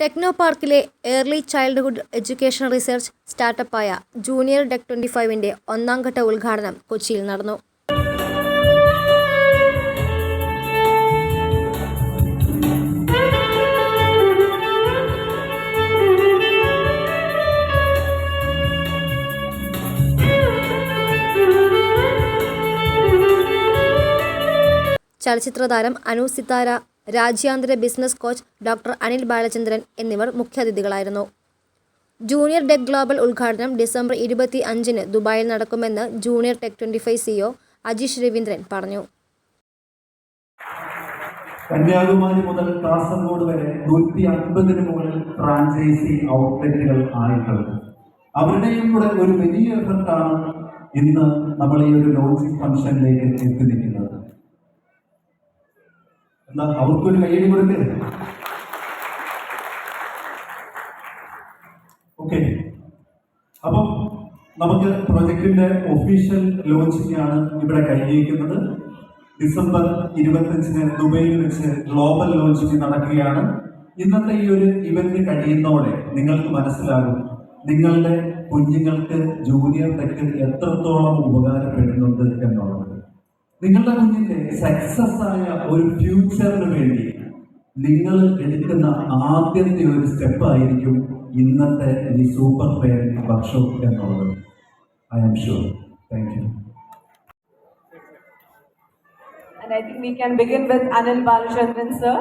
Techno പാർക്കിലെ early childhood education research സ്റ്റാർട്ടപ്പായ junior tech 25-ന്റെ ഒന്നാം ഘട്ട ഉദ്ഘാടനം കൊച്ചിയിൽ നടന്നു. ചലച്ചിത്രതാരം അനു സിത്താര, രാജ്യാന്തര business coach doctor Anil Balachandran എന്നിവർ മുഖ്യാതിഥികളായിരുന്നു. ജൂനിയർ ടെക് ഗ്ലോബൽ ഉദ്ഘാടനം ഡിസംബർ 25-ന് ദുബായിൽ നടക്കുമെന്ന് junior tech 25 CEO Ajeesh Raveendran പറഞ്ഞു. കന്യാകുമാരി മുതൽ കാസർഗോഡ് വരെ 150-ന് മുകളിൽ ഫ്രാഞ്ചൈസി ഔട്ട്ലെറ്റുകൾ ആയിട്ടുണ്ട്. അവരുടെയും കൂടെ ഒരു വലിയ എഫർട്ടാണ് ഇന്ന് നമ്മൾ ഈ ഒരു ലോഞ്ചിങ് ഫംഗ്ഷനിലേക്ക് എത്തി നിൽക്കുന്നത്. എന്താ അവർക്കൊരു കയ്യടി കൊടുക്കേ? ഓക്കെ, അപ്പം നമുക്ക് പ്രൊജക്ടിന്റെ ഒഫീഷ്യൽ ലോഞ്ചിങ് ആണ് ഇവിടെ കഴിഞ്ഞിരിക്കുന്നത്. ഡിസംബർ 25-ന് ദുബൈയിൽ വെച്ച് ഗ്ലോബൽ ലോഞ്ചിങ് നടക്കുകയാണ്. ഇന്നത്തെ ഈ ഒരു ഇവന്റ് കഴിയുന്നതോടെ നിങ്ങൾക്ക് മനസ്സിലാകും നിങ്ങളുടെ കുഞ്ഞുങ്ങൾക്ക് ജൂനിയർ ടെക് എത്രത്തോളം ഉപകാരപ്പെടുന്നുണ്ട് എന്നുള്ളത്. നിങ്ങളുടെ കുഞ്ഞിന്റെ സക്സസ് ആയ ഒരു ഫ്യൂച്ചറിന് വേണ്ടി നിങ്ങൾ എടുക്കുന്ന ആദ്യത്തെ ഒരു സ്റ്റെപ്പ് ആയിരിക്കും ഇന്നത്തെ ഈ സൂപ്പർ പേരന്റ് വർക്ക്ഷോപ്പ് എന്നുള്ളത്. I am sure. Thank you. And I think we can begin with Anil Balachandran sir.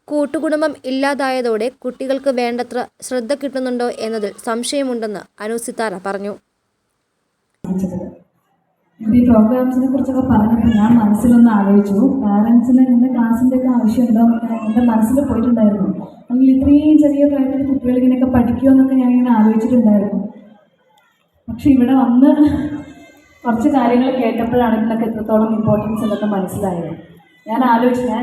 കൂട്ടുകുടുംബം ഇല്ലാതായതോടെ കുട്ടികൾക്ക് വേണ്ടത്ര ശ്രദ്ധ കിട്ടുന്നുണ്ടോ എന്നതിൽ സംശയമുണ്ടെന്ന് അനു സിത്താര പറഞ്ഞു. ഈ പ്രോഗ്രാംസിനെ കുറിച്ചൊക്കെ പറഞ്ഞപ്പോൾ ഞാൻ മനസ്സിലൊന്ന് ആലോചിച്ചു. പാരൻസിന് ഇങ്ങനെ ക്ലാസ്സിൻ്റെ ഒക്കെ ആവശ്യമുണ്ടോ എൻ്റെ മനസ്സിൽ പോയിട്ടുണ്ടായിരുന്നു. അല്ലെങ്കിൽ ഇത്രയും ചെറിയ പ്രായത്തിൽ കുട്ടികൾ ഇങ്ങനെയൊക്കെ പഠിക്കുമോ എന്നൊക്കെ ഞാനിങ്ങനെ ആലോചിച്ചിട്ടുണ്ടായിരുന്നു. പക്ഷെ ഇവിടെ വന്ന് കുറച്ച് കാര്യങ്ങൾ കേട്ടപ്പോഴാണ് ഇതിനൊക്കെ എത്രത്തോളം ഇമ്പോർട്ടൻസ് എന്നൊക്കെ മനസ്സിലായത്. ഞാൻ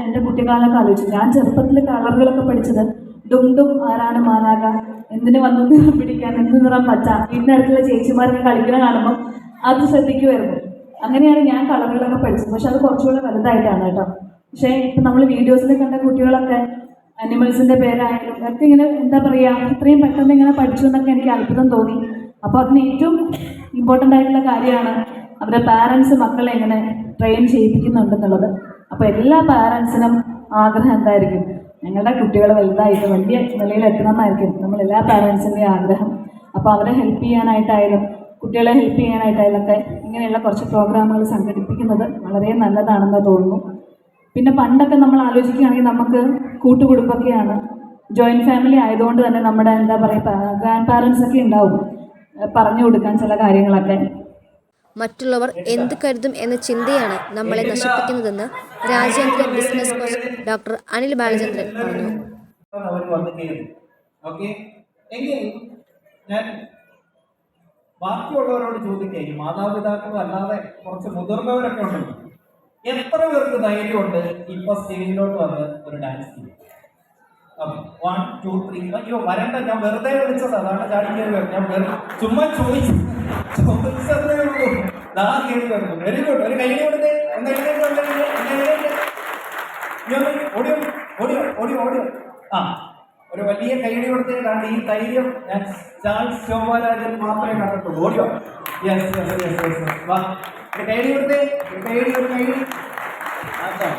എൻ്റെ കുട്ടിക്കാലമൊക്കെ ആലോചിച്ചു. ഞാൻ ചെറുപ്പത്തിൽ കളറുകളൊക്കെ പഠിച്ചത് ഡും ഡും ആരാണ് മാനാക, എന്തിനു വന്നു നിറം പിടിക്കാൻ, എന്ത് നിറം പച്ച, വീടിനടുത്തുള്ള ചേച്ചിമാരൊക്കെ കളിക്കുന്ന കാണുമ്പോൾ അത് ശ്രദ്ധിക്കുമായിരുന്നു. അങ്ങനെയാണ് ഞാൻ കളറുകളൊക്കെ പഠിച്ചത്. പക്ഷെ അത് കുറച്ചുകൂടെ വലുതായിട്ടാണ് കേട്ടോ. പക്ഷേ ഇപ്പം നമ്മൾ വീഡിയോസിൽ കണ്ട കുട്ടികളൊക്കെ അനിമൽസിൻ്റെ പേരായാലും ഒക്കെ ഇങ്ങനെ എന്താ പറയുക, ഇത്രയും പെട്ടെന്ന് ഇങ്ങനെ പഠിച്ചു എന്നൊക്കെ എനിക്ക് അത്ഭുതം തോന്നി. അപ്പോൾ അതിന് ഏറ്റവും ഇമ്പോർട്ടൻ്റ് ആയിട്ടുള്ള കാര്യമാണ് അവരുടെ പാരൻസ് മക്കളെ എങ്ങനെ ട്രെയിൻ ചെയ്യിപ്പിക്കുന്നുണ്ടെന്നുള്ളത്. അപ്പോൾ എല്ലാ പാരൻസിനും ആഗ്രഹം എന്തായിരിക്കും, ഞങ്ങളുടെ കുട്ടികൾ വലുതായിട്ട് വലിയ നിലയിൽ എത്തണമെന്നായിരിക്കും നമ്മളെല്ലാ പാരൻസിൻ്റെയും ആഗ്രഹം. അപ്പോൾ അവരെ ഹെൽപ്പ് ചെയ്യാനായിട്ടായാലും കുട്ടികളെ ഹെൽപ്പ് ചെയ്യാനായിട്ടായാലൊക്കെ ഇങ്ങനെയുള്ള കുറച്ച് പ്രോഗ്രാമുകൾ സംഘടിപ്പിക്കുന്നത് വളരെ നല്ലതാണെന്ന് തോന്നുന്നു. പിന്നെ പണ്ടൊക്കെ നമ്മൾ ആലോചിക്കുകയാണെങ്കിൽ നമുക്ക് കൂട്ടുകുടുംബമൊക്കെയാണ്, ജോയിൻറ്റ് ഫാമിലി ആയതുകൊണ്ട് തന്നെ നമ്മുടെ എന്താ പറയുക ഗ്രാൻഡ് പാരൻസൊക്കെ ഉണ്ടാവും. പറഞ്ഞു കൊടുക്കാൻ ചില കാര്യങ്ങളൊക്കെ. മറ്റുള്ളവർ എന്ത് കരുതും എന്ന ചിന്തയാണ് നമ്മളെ നശിപ്പിക്കുന്നതെന്ന് രാജ്യാന്തര business coach doctor Anil Balachandran പറഞ്ഞു. അവർ വന്ന് കയറി. ഓക്കെ, എങ്കിൽ ഞാൻ ബാക്കിയുള്ളവരോട് ചോദിക്കുക, ഈ മാതാപിതാക്കളും അല്ലാതെ കുറച്ച് മുതിർന്നവരൊക്കെ ഉണ്ടല്ലോ, എത്ര പേർക്ക് ധൈര്യമുണ്ട് ഇപ്പൊ സ്റ്റേജിലോട്ട് വന്ന് ഒരു ഡാൻസ് ചെയ്യും? 1 2 3. അയ്യോ വരണ്ട, ഞാൻ വെറുതെ വിളിച്ചത്, അതാണ് ചാടി കയറി വരുന്നത്. ഞാൻ ചുമ്മാ ചോദിച്ചതേ ഉള്ളൂ. ദാ കയറി വരുന്നു. Very good. ഒരു കൈ കൊടുത്തേ. ഓടിയോ ഓടിയോ ഓടിയോ ഓടിയോ. ആ, ഒരു വലിയ കൈയടി കൊടുത്തേ. കാരണം ഈ ധൈര്യം ഞാൻ ചാൾസ് ശോഭരാജൻ മാത്രമേ കണ്ടിട്ടുള്ളൂ. ഓടിയോ. Yes yes yes yes. വാ, ഒരു കൈയടി കൊടുത്തേ. ഒരു കൈയടി, ഒരു കൈയടി. അതാ,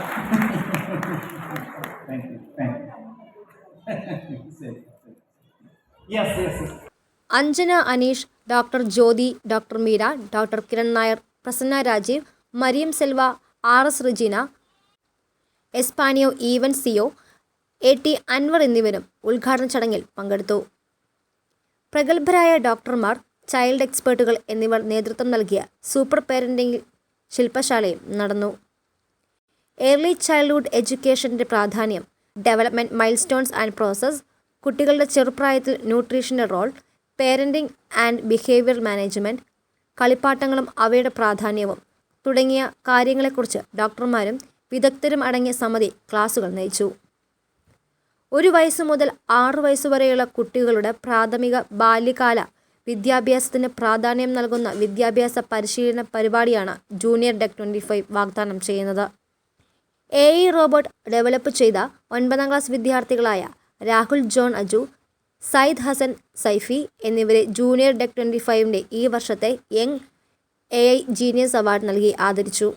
thank you thank you. Yes yes. Anjana Aneesh, doctor Jyothi, doctor Meera, doctor Kiran Nair, Prasanna Rajeev, Mariam Selva, RS Rijeena, എസ്പാനിയോ ഈവൻ സിയോ, AT അൻവർ എന്നിവരും ഉദ്ഘാടന ചടങ്ങിൽ പങ്കെടുത്തു. പ്രഗത്ഭരായ ഡോക്ടർമാർ, ചൈൽഡ് എക്സ്പേർട്ടുകൾ എന്നിവർ നേതൃത്വം നൽകിയ സൂപ്പർ പേരന്റിംഗ് ശില്പശാലയും നടന്നു. ഏർലി ചൈൽഡ്ഹുഡ് എഡ്യൂക്കേഷൻ്റെ പ്രാധാന്യം, ഡെവലപ്മെൻറ്റ് മൈൽസ്റ്റോൺസ് ആൻഡ് പ്രോസസ്, കുട്ടികളുടെ ചെറുപ്രായത്തിൽ ന്യൂട്രീഷൻ്റെ role, parenting and behaviour management, കളിപ്പാട്ടങ്ങളും അവയുടെ പ്രാധാന്യവും തുടങ്ങിയ കാര്യങ്ങളെക്കുറിച്ച് ഡോക്ടർമാരും വിദഗ്ധരും അടങ്ങിയ സമിതി ക്ലാസുകൾ നയിച്ചു. 1 വയസ്സ് മുതൽ 6 വയസ്സുവരെയുള്ള കുട്ടികളുടെ പ്രാഥമിക ബാല്യകാല വിദ്യാഭ്യാസത്തിന് പ്രാധാന്യം നൽകുന്ന വിദ്യാഭ്യാസ പരിശീലന പരിപാടിയാണ് ജൂനിയർ ടെക് 25 വാഗ്ദാനം ചെയ്യുന്നത്. AI റോബോട്ട് ഡെവലപ്പ് ചെയ്ത 9ാം ക്ലാസ് വിദ്യാർത്ഥികളായ രാഹുൽ ജോൺ അജു, സയ്യിദ് ഹസൻ സൈഫി എന്നിവരെ ജൂനിയർ ടെക് 25ൻ്റെ ഈ വർഷത്തെ യങ് AI ജീനിയസ് അവാർഡ് നൽകി ആദരിച്ചു.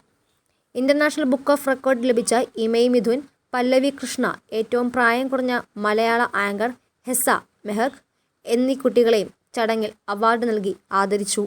ഇൻ്റർനാഷണൽ ബുക്ക് ഓഫ് റെക്കോർഡ് ലഭിച്ച ഇമയ് മിഥുൻ, പല്ലവി കൃഷ്ണ, ഏറ്റവും പ്രായം കുറഞ്ഞ മലയാള ആങ്കർ ഹെസ്സ മെഹക് എന്നീ കുട്ടികളെയും ചടങ്ങിൽ അവാർഡ് നൽകി ആദരിച്ചു.